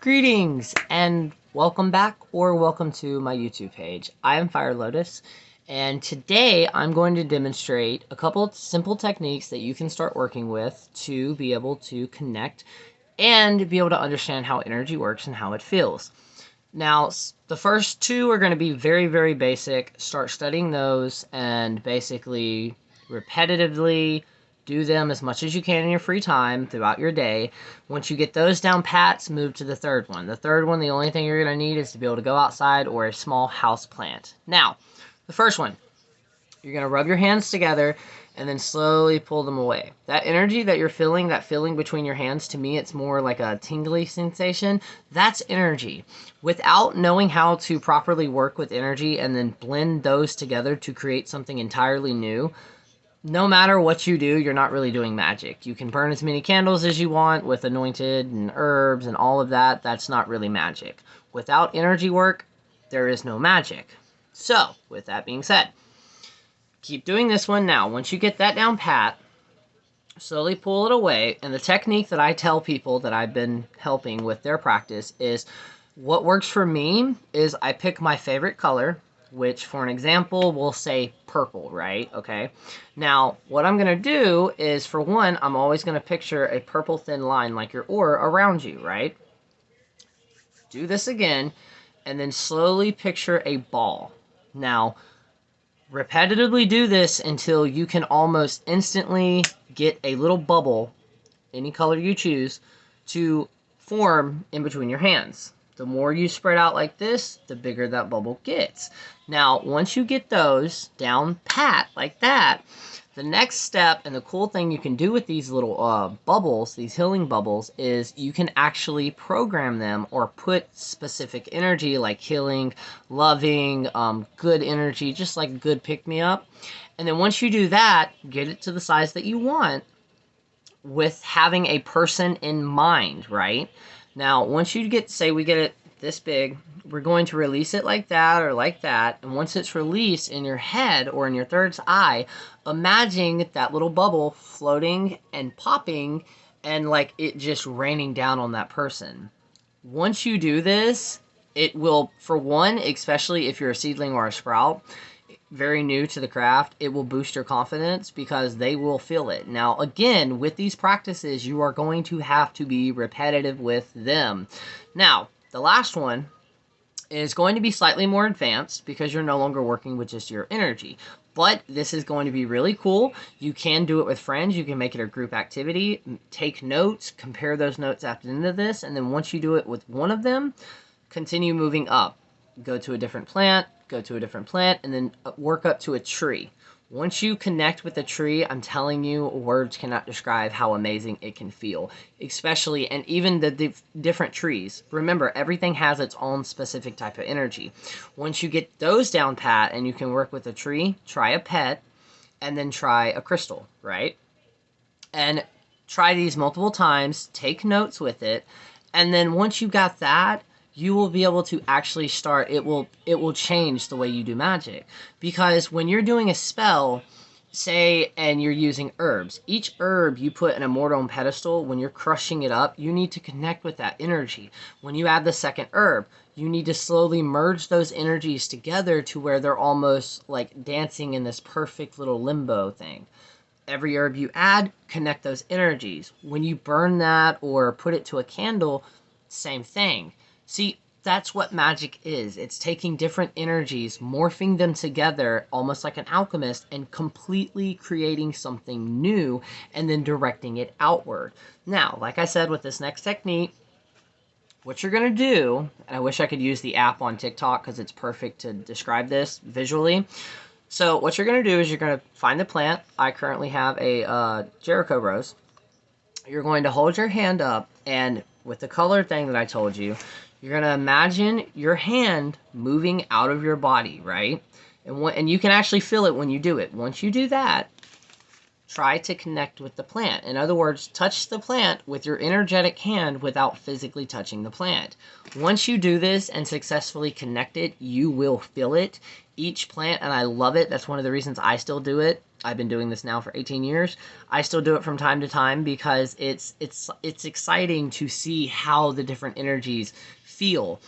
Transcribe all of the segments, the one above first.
Greetings and welcome back or welcome to my YouTube page. I am Fire Lotus and today I'm going to demonstrate a couple of simple techniques that you can start working with to be able to connect and be able to understand how energy works and how it feels. Now, the first two are going to be very basic. Start studying those and basically repetitively do them as much as you can in your free time throughout your day. Once you get those down pats, move to the third one. The third one, the only thing you're going to need is to be able to go outside or a small house plant. Now, the first one, you're going to rub your hands together and then slowly pull them away. That energy that you're feeling, that feeling between your hands, to me, it's more like a tingly sensation. That's energy. Without knowing how to properly work with energy and then blend those together to create something entirely new, no matter what you do, you're not really doing magic. You can burn as many candles as you want with anointed and herbs and all of that. That's not really magic. Without energy work, there is no magic. So, with that being said, keep doing this one now. Once you get that down pat, slowly pull it away. And the technique that I tell people that I've been helping with their practice is, what works for me is I pick my favorite color, which for an example, we'll say purple, right? Okay. Now, what I'm going to do is, for one, I'm always going to picture a purple thin line like your aura around you, right? Do this again, and then slowly picture a ball. Now, repetitively do this until you can almost instantly get a little bubble, any color you choose, to form in between your hands. The more you spread out like this, the bigger that bubble gets. Now, once you get those down pat like that, the next step, and the cool thing you can do with these little bubbles, these healing bubbles, is you can actually program them or put specific energy like healing, loving, good energy, just like good pick-me-up. And then once you do that, get it to the size that you want with having a person in mind, right? Now, once you get, say we get it this big, we're going to release it like that or like that. And once it's released in your head or in your third eye, imagine that little bubble floating and popping and like it just raining down on that person. Once you do this, it will, for one, especially if you're a seedling or a sprout, very new to the craft, it will boost your confidence because they will feel it. Now, again, with these practices, you are going to have to be repetitive with them. Now, the last one is going to be slightly more advanced because you're no longer working with just your energy. But this is going to be really cool. You can do it with friends. You can make it a group activity. Take notes, compare those notes at the end of this, and then once you do it with one of them, continue moving up. Go to a different plant, go to a different plant, and then work up to a tree. Once you connect with a tree, I'm telling you, words cannot describe how amazing it can feel. Especially, and even the different trees. Remember, everything has its own specific type of energy. Once you get those down pat and you can work with a tree, try a pet, and then try a crystal, right? And try these multiple times, take notes with it, and then once you got that, you will be able to actually start, it will change the way you do magic. Because when you're doing a spell, say, and you're using herbs, each herb you put in a mortar on pedestal, when you're crushing it up, you need to connect with that energy. When you add the second herb, you need to slowly merge those energies together to where they're almost like dancing in this perfect little limbo thing. Every herb you add, connect those energies. When you burn that or put it to a candle, same thing. See, that's what magic is. It's taking different energies, morphing them together, almost like an alchemist, and completely creating something new, and then directing it outward. Now, like I said, with this next technique, what you're going to do, and I wish I could use the app on TikTok because it's perfect to describe this visually. So what you're going to do is you're going to find the plant. I currently have a Jericho rose. You're going to hold your hand up, and with the color thing that I told you, you're going to imagine your hand moving out of your body, right? And you can actually feel it when you do it. Once you do that, try to connect with the plant. In other words, touch the plant with your energetic hand without physically touching the plant. Once you do this and successfully connect it, you will feel it. Each plant, and I love it. That's one of the reasons I still do it. I've been doing this now for 18 years. I still do it from time to time because it's exciting to see how the different energies feel.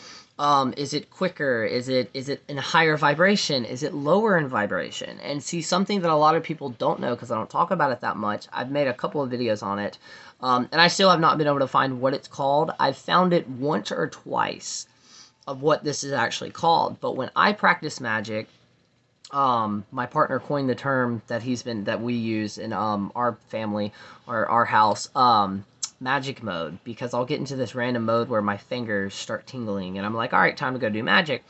Is it quicker? Is it in a higher vibration? Is it lower in vibration? And see, something that a lot of people don't know because I don't talk about it that much. I've made a couple of videos on it, and I still have not been able to find what it's called. I've found it once or twice of what this is actually called. But when I practice magic, my partner coined the term that we use in our family or our house, magic mode, because I'll get into this random mode where my fingers start tingling and I'm like, all right, time to go do magic.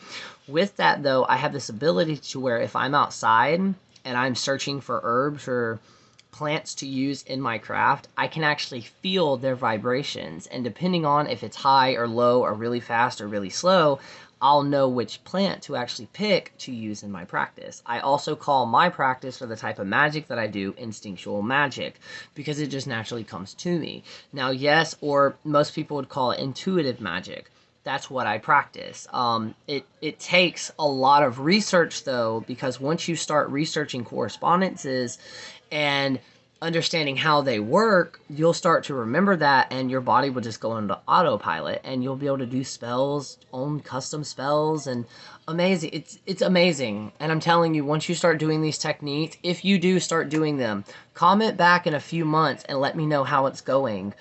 With that though, I have this ability to where if I'm outside and I'm searching for herbs or plants to use in my craft, I can actually feel their vibrations, and depending on if it's high or low or really fast or really slow, I'll know which plant to actually pick to use in my practice. I also call my practice, or the type of magic that I do, instinctual magic, because it just naturally comes to me. Now, yes, or most people would call it intuitive magic. That's what I practice. It takes a lot of research, though, because once you start researching correspondences and understanding how they work, you'll start to remember that, and your body will just go into autopilot, and you'll be able to do spells, own custom spells, and amazing. It's amazing. And I'm telling you, once you start doing these techniques, if you do start doing them, comment back in a few months and let me know how it's going.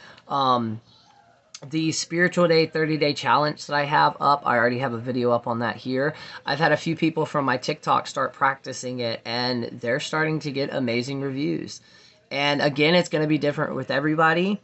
The Spiritual Day 30-day challenge that I have up, I already have a video up on that here. I've had a few people from my TikTok start practicing it, and they're starting to get amazing reviews. And again, it's going to be different with everybody.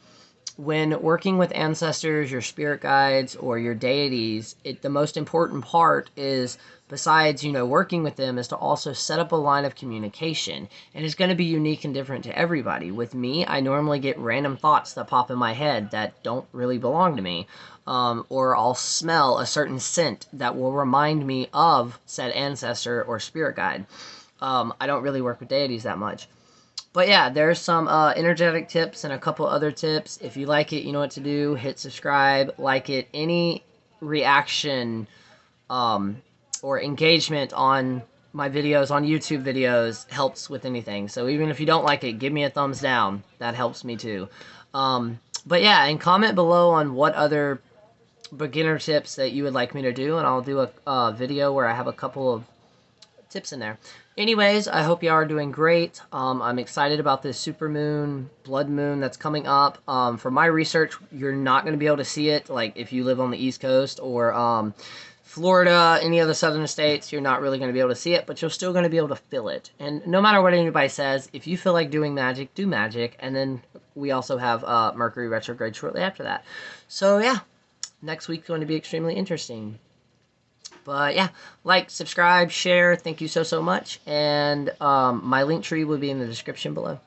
When working with ancestors, your spirit guides, or your deities, the most important part is, besides, working with them, is to also set up a line of communication. And it's going to be unique and different to everybody. With me, I normally get random thoughts that pop in my head that don't really belong to me. Or I'll smell a certain scent that will remind me of said ancestor or spirit guide. I don't really work with deities that much. But yeah, there's some energetic tips and a couple other tips. If you like it, you know what to do. Hit subscribe, like it. Any reaction or engagement on my videos, on YouTube videos, helps with anything. So even if you don't like it, give me a thumbs down. That helps me too. But yeah, and comment below on what other beginner tips that you would like me to do, and I'll do a video where I have a couple of tips in there. Anyways, I hope you are doing great. I'm excited about this supermoon, blood moon that's coming up. For my research, you're not going to be able to see it, like if you live on the East Coast or Florida, any other southern states, you're not really going to be able to see it, but you're still going to be able to feel it. And no matter what anybody says, if you feel like doing magic, do magic. And then we also have Mercury retrograde shortly after that. So yeah, next week's going to be extremely interesting. But yeah, like, subscribe, share. Thank you so much. And my link tree will be in the description below.